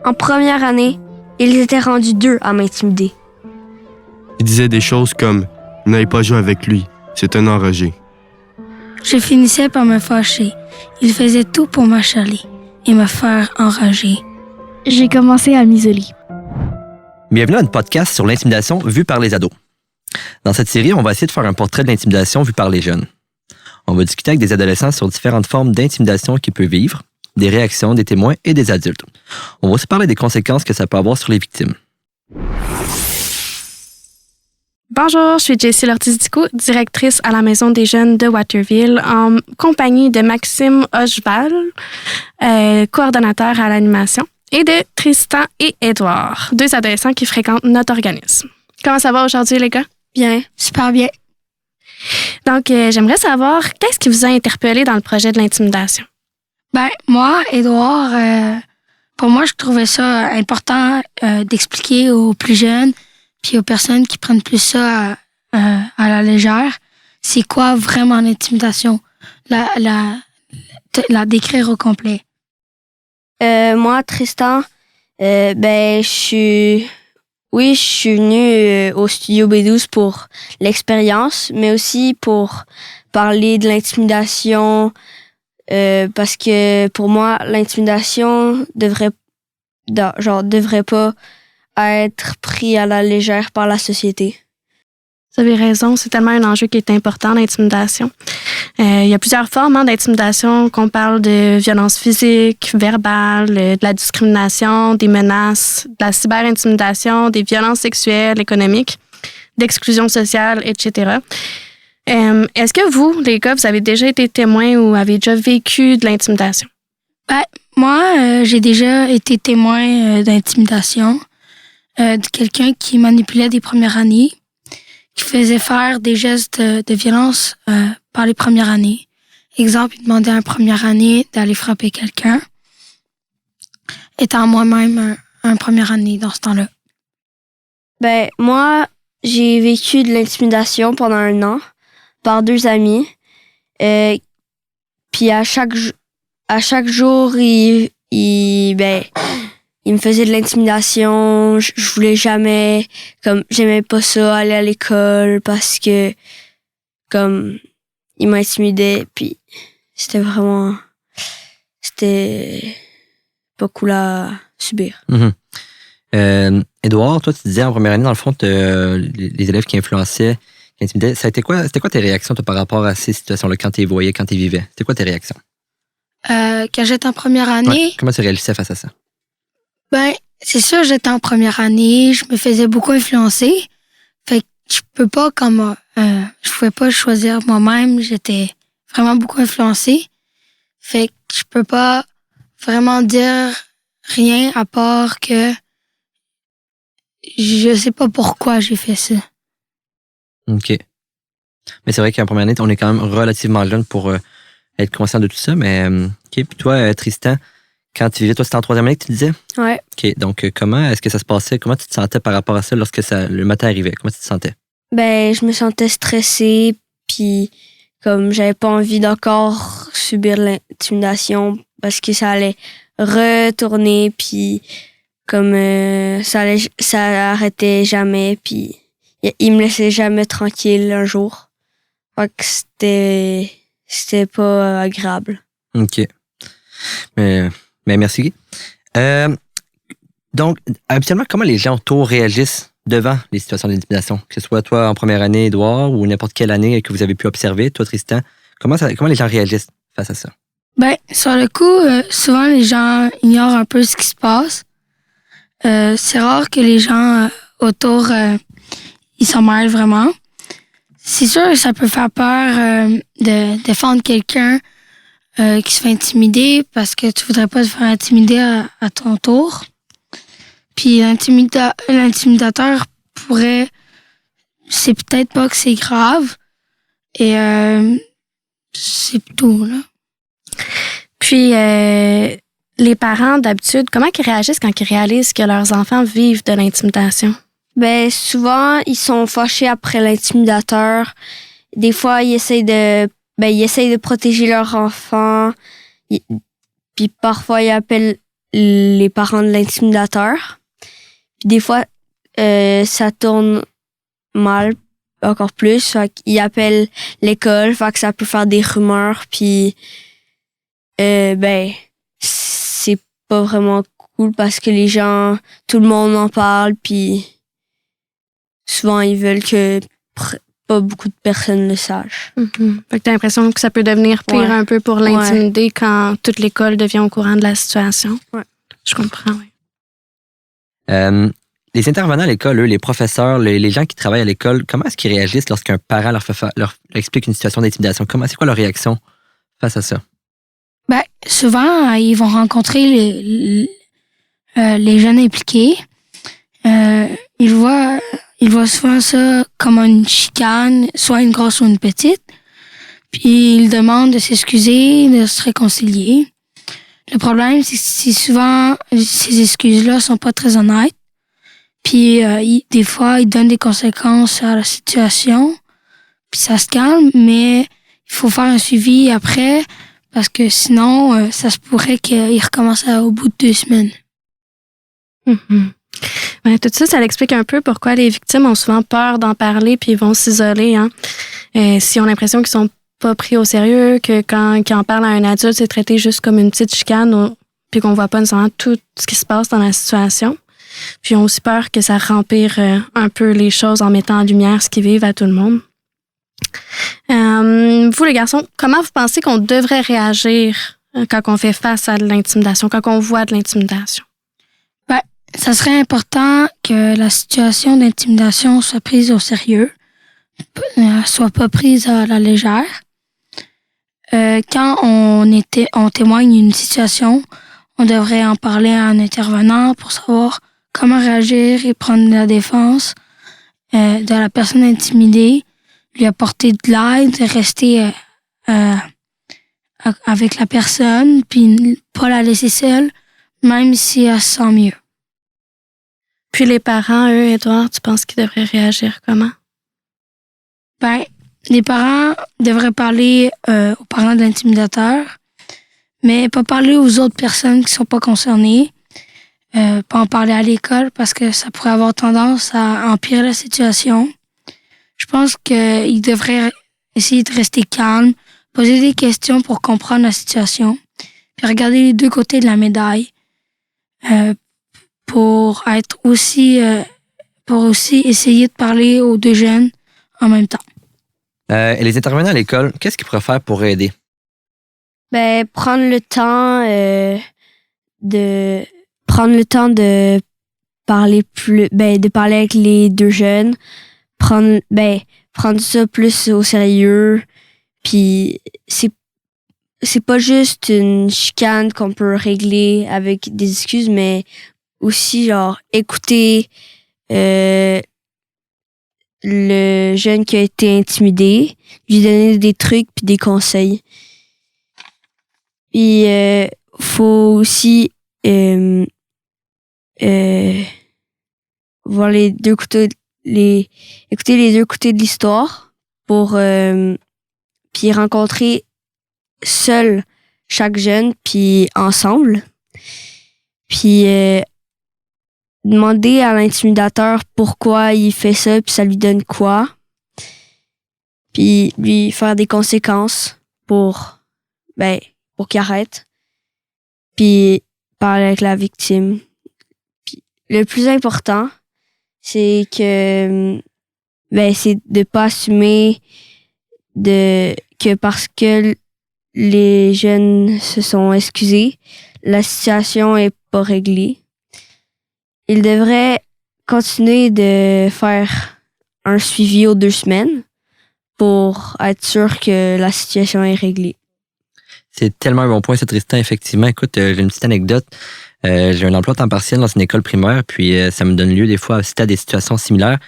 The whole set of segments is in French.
En première année, ils étaient rendus 2 à m'intimider. Il disait des choses comme « N'allez pas jouer avec lui, c'est un enragé ». Je finissais par me fâcher. Il faisait tout pour m'achaler et me faire enrager. J'ai commencé à m'isoler. Bienvenue à un podcast sur l'intimidation vue par les ados. Dans cette série, on va essayer de faire un portrait de l'intimidation vue par les jeunes. On va discuter avec des adolescents sur différentes formes d'intimidation qu'ils peuvent vivre, des réactions des témoins et des adultes. On va aussi parler des conséquences que ça peut avoir sur les victimes. Bonjour, je suis Jessie Lortiz-Dico, directrice à la Maison des jeunes de Waterville, en compagnie de Maxime Hocheval, coordonnateur à l'animation, et de Tristan et Édouard, 2 adolescents qui fréquentent notre organisme. Comment ça va aujourd'hui, les gars? Bien. Super bien. Donc, j'aimerais savoir, qu'est-ce qui vous a interpellé dans le projet de l'intimidation? Moi, Édouard, pour moi, je trouvais ça important d'expliquer aux plus jeunes puis aux personnes qui prennent plus ça à la légère, c'est quoi vraiment l'intimidation, la décrire au complet. Moi, Tristan, je suis venu au studio B12 pour l'expérience, mais aussi pour parler de l'intimidation, parce que pour moi, l'intimidation devrait pas être pris à la légère par la société. Vous avez raison, c'est tellement un enjeu qui est important, l'intimidation. Il y a plusieurs formes d'intimidation, qu'on parle de violence physique, verbale, de la discrimination, des menaces, de la cyberintimidation, des violences sexuelles, économiques, d'exclusion sociale, etc. Est-ce que vous, les gars, vous avez déjà été témoin ou avez déjà vécu de l'intimidation? Moi, j'ai déjà été témoin d'intimidation. De quelqu'un qui manipulait des premières années, qui faisait faire des gestes de violence par les premières années. Exemple, il demandait à une première année d'aller frapper quelqu'un, étant moi-même un première année dans ce temps-là. Moi, j'ai vécu de l'intimidation pendant 1 an par 2 amis. Puis à chaque jour, il me faisait de l'intimidation, je voulais jamais, j'aimais pas ça, aller à l'école parce que, il m'intimidait, puis c'était pas cool à subir. Mm-hmm. Édouard, toi, tu disais en première année, dans le fond, les élèves qui influençaient, qui intimidaient, c'était quoi tes réactions toi, par rapport à ces situations-là, quand tu les voyais, quand tu les vivais? C'était quoi tes réactions? Quand j'étais en première année... Ouais. Comment tu réagissais face à ça? C'est sûr, j'étais en première année, je me faisais beaucoup influencer. Fait que je pouvais pas choisir moi-même, j'étais vraiment beaucoup influencée. Fait que je peux pas vraiment dire rien à part que je sais pas pourquoi j'ai fait ça. OK. Mais c'est vrai qu'en première année, on est quand même relativement jeune pour être conscient de tout ça. Mais, OK. Puis toi, Tristan, quand tu vivais, toi, c'était en 3e année que tu disais? Ouais. OK. Donc, comment est-ce que ça se passait? Comment tu te sentais par rapport à ça lorsque le matin arrivait? Comment tu te sentais? Je me sentais stressée, puis j'avais pas envie d'encore subir l'intimidation parce que ça allait retourner, puis ça arrêtait jamais, puis il me laissait jamais tranquille un jour. Fait que c'était pas agréable. OK. Mais merci, Guy. Donc, habituellement, comment les gens autour réagissent devant les situations d'intimidation? Que ce soit toi en première année, Édouard, ou n'importe quelle année que vous avez pu observer, toi, Tristan. Comment les gens réagissent face à ça? Sur le coup, souvent, les gens ignorent un peu ce qui se passe. C'est rare que les gens autour, ils s'en mêlent vraiment. C'est sûr que ça peut faire peur de défendre quelqu'un qui se fait intimider parce que tu voudrais pas te faire intimider à ton tour. Puis l'intimidateur c'est peut-être pas que c'est grave et c'est tout, là. Puis, les parents, d'habitude, comment ils réagissent quand ils réalisent que leurs enfants vivent de l'intimidation? Souvent, ils sont fâchés après l'intimidateur. Des fois, ils essayent de protéger leur enfant. Puis parfois, ils appellent les parents de l'intimidateur. Puis des fois, ça tourne mal encore plus. Fait qu'ils appellent l'école, fait que ça peut faire des rumeurs. Puis, c'est pas vraiment cool parce que les gens, tout le monde en parle. Puis, souvent, ils veulent que pas beaucoup de personnes le sachent. Fait que t'as l'impression que ça peut devenir pire un peu pour l'intimider quand toute l'école devient au courant de la situation. Ouais. Je comprends, oui. Les intervenants à l'école, eux, les professeurs, les gens qui travaillent à l'école, comment est-ce qu'ils réagissent lorsqu'un parent leur explique une situation d'intimidation? C'est quoi leur réaction face à ça? Ben, souvent, ils vont rencontrer les jeunes impliqués. Ils voient souvent ça comme une chicane, soit une grosse ou une petite. Puis ils demandent de s'excuser, de se réconcilier. Le problème, c'est que souvent, ces excuses-là sont pas très honnêtes. Puis des fois, ils donnent des conséquences à la situation. Puis ça se calme, mais il faut faire un suivi après parce que sinon, ça se pourrait qu'ils recommencent au bout de 2 semaines. Ouais, tout ça, ça explique un peu pourquoi les victimes ont souvent peur d'en parler puis ils vont s'isoler. Hein. Si on a l'impression qu'ils sont pas pris au sérieux, que quand ils en parlent à un adulte, c'est traité juste comme une petite chicane puis qu'on voit pas nécessairement tout ce qui se passe dans la situation. Puis ils ont aussi peur que ça rempire un peu les choses en mettant en lumière ce qu'ils vivent à tout le monde. Vous, les garçons, comment vous pensez qu'on devrait réagir quand on fait face à de l'intimidation, quand on voit de l'intimidation? Ben, ça serait important que la situation d'intimidation soit prise au sérieux, soit pas prise à la légère. Quand on témoigne d'une situation, on devrait en parler à un intervenant pour savoir comment réagir et prendre la défense de la personne intimidée, lui apporter de l'aide, rester avec la personne, puis pas la laisser seule, même si elle se sent mieux. Puis les parents, eux, Édouard, tu penses qu'ils devraient réagir comment? Ben, les parents devraient parler aux parents de l'intimidateur, mais pas parler aux autres personnes qui sont pas concernées. Pas en parler à l'école parce que ça pourrait avoir tendance à empirer la situation. Je pense qu'ils devraient essayer de rester calmes, poser des questions pour comprendre la situation, puis regarder les 2 côtés de la médaille pour aussi essayer de parler aux 2 jeunes en même temps. Et les intervenants à l'école, qu'est-ce qu'ils pourraient faire pour aider? Ben, prendre le temps de parler de parler avec les 2 jeunes, prendre ça plus au sérieux, puis c'est pas juste une chicane qu'on peut régler avec des excuses, mais aussi genre écouter le jeune qui a été intimidé, lui donner des trucs puis des conseils. Puis faut aussi voir écouter les 2 côtés de l'histoire pour puis rencontrer seul chaque jeune puis ensemble. Puis demander à l'intimidateur pourquoi il fait ça puis ça lui donne quoi. Puis lui faire des conséquences pour qu'il arrête. Puis parler avec la victime. Puis, le plus important, c'est que c'est de pas assumer que parce que les jeunes se sont excusés, la situation est pas réglée. Ils devraient continuer de faire un suivi aux 2 semaines pour être sûr que la situation est réglée. C'est tellement un bon point, ça, Tristan. Effectivement, écoute, j'ai une petite anecdote. J'ai un emploi à temps partiel dans une école primaire, puis ça me donne lieu des fois à assister à des situations similaires.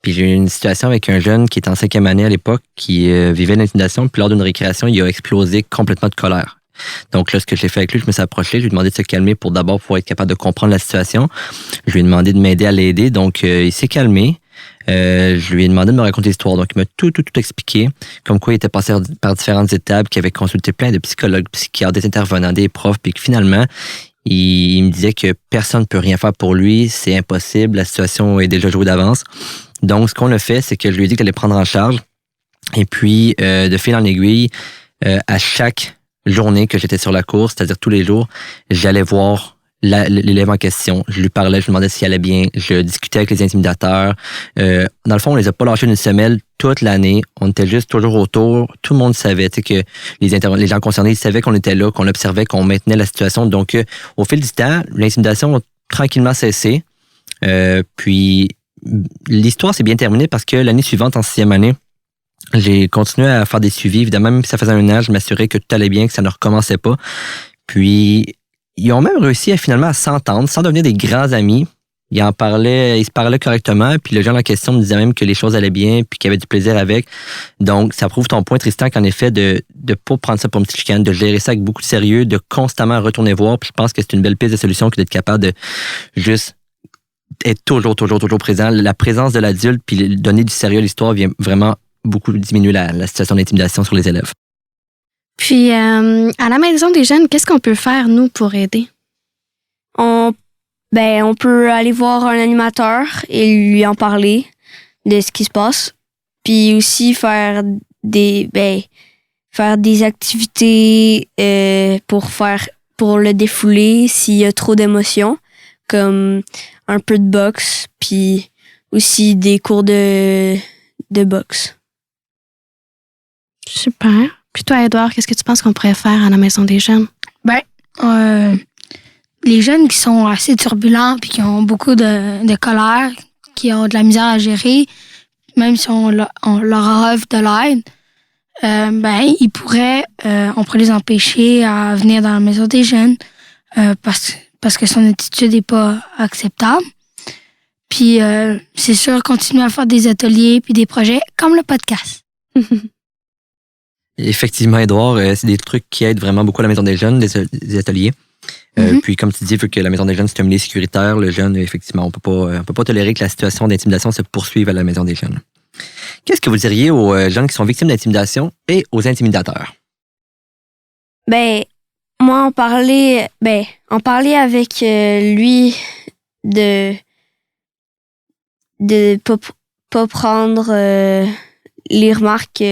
Puis j'ai eu une situation avec un jeune qui était en 5e année à l'époque, qui vivait l'intimidation, puis lors d'une récréation, il a explosé complètement de colère. Donc là, ce que j'ai fait avec lui, je me suis approché, je lui ai demandé de se calmer pour d'abord pouvoir être capable de comprendre la situation. Je lui ai demandé de m'aider à l'aider, donc il s'est calmé. Je lui ai demandé de me raconter l'histoire. Donc, il m'a tout expliqué, comme quoi il était passé par différentes étapes, qu'il avait consulté plein de psychologues, psychiatres, des intervenants, des profs, puis que finalement, Il me disait que personne ne peut rien faire pour lui, c'est impossible, la situation est déjà jouée d'avance. Donc, ce qu'on a fait, c'est que je lui ai dit qu'il allait prendre en charge. Et puis, de fil en aiguille, à chaque journée que j'étais sur la course, c'est-à-dire tous les jours, j'allais voir l'élève en question. Je lui parlais, je lui demandais s'il allait bien. Je discutais avec les intimidateurs. Dans le fond, on les a pas lâchés d'une semelle toute l'année. On était juste toujours autour. Tout le monde savait que les gens concernés, ils savaient qu'on était là, qu'on observait, qu'on maintenait la situation. Donc, au fil du temps, l'intimidation a tranquillement cessé. Puis, l'histoire s'est bien terminée parce que l'année suivante, en 6e année, j'ai continué à faire des suivis. Évidemment, même si ça faisait 1 an, je m'assurais que tout allait bien, que ça ne recommençait pas. Puis, ils ont même réussi finalement à s'entendre, sans devenir des grands amis. Ils se parlaient correctement, puis le jeune en question me disait même que les choses allaient bien, puis qu'il avait du plaisir avec. Donc, ça prouve ton point, Tristan, qu'en effet, de pas prendre ça pour une petite chicane, de gérer ça avec beaucoup de sérieux, de constamment retourner voir. Puis je pense que c'est une belle piste de solution que d'être capable de juste être toujours présent. La présence de l'adulte, puis donner du sérieux à l'histoire vient vraiment beaucoup diminuer la situation d'intimidation sur les élèves. Puis, à la Maison des jeunes, qu'est-ce qu'on peut faire, nous, pour aider? On peut aller voir un animateur et lui en parler de ce qui se passe. Puis aussi faire des activités pour le défouler s'il y a trop d'émotions, comme un peu de boxe, puis aussi des cours de boxe. Super. Puis toi, Édouard, qu'est-ce que tu penses qu'on pourrait faire à la Maison des jeunes? Les jeunes qui sont assez turbulents puis qui ont beaucoup de colère, qui ont de la misère à gérer, même si on leur offre de l'aide, on pourrait les empêcher à venir dans la Maison des jeunes parce que son attitude n'est pas acceptable. Puis, c'est sûr, continuer à faire des ateliers puis des projets comme le podcast. Effectivement, Édouard, c'est des trucs qui aident vraiment beaucoup à la Maison des jeunes, des ateliers. Puis, comme tu dis, vu que la Maison des jeunes, c'est un milieu sécuritaire, le jeune, effectivement, on peut pas tolérer que la situation d'intimidation se poursuive à la Maison des jeunes. Qu'est-ce que vous diriez aux jeunes qui sont victimes d'intimidation et aux intimidateurs? Moi, en parler avec lui de pas prendre les remarques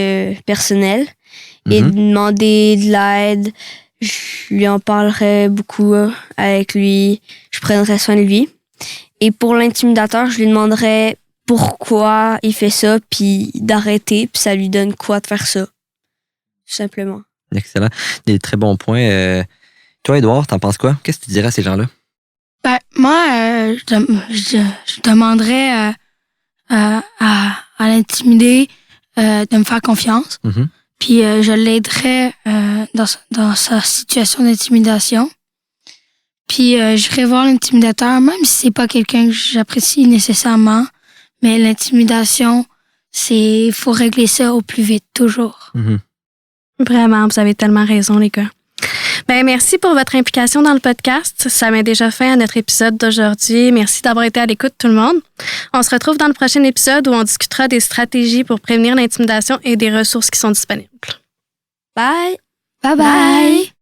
personnelles et de demander de l'aide. Je lui en parlerai beaucoup avec lui. Je prendrai soin de lui. Et pour l'intimidateur, je lui demanderai pourquoi il fait ça, puis d'arrêter, puis ça lui donne quoi de faire ça. Tout simplement. Excellent. Des très bons points. Toi, Édouard, t'en penses quoi? Qu'est-ce que tu dirais à ces gens-là? Moi, je demanderais à l'intimider de me faire confiance. Puis je l'aiderais dans sa situation d'intimidation. Puis j'irais voir l'intimidateur, même si c'est pas quelqu'un que j'apprécie nécessairement. Mais l'intimidation, faut régler ça au plus vite, toujours. Vraiment, vous avez tellement raison, les gars. Merci pour votre implication dans le podcast. Ça met déjà fin à notre épisode d'aujourd'hui. Merci d'avoir été à l'écoute, tout le monde. On se retrouve dans le prochain épisode où on discutera des stratégies pour prévenir l'intimidation et des ressources qui sont disponibles. Bye! Bye bye!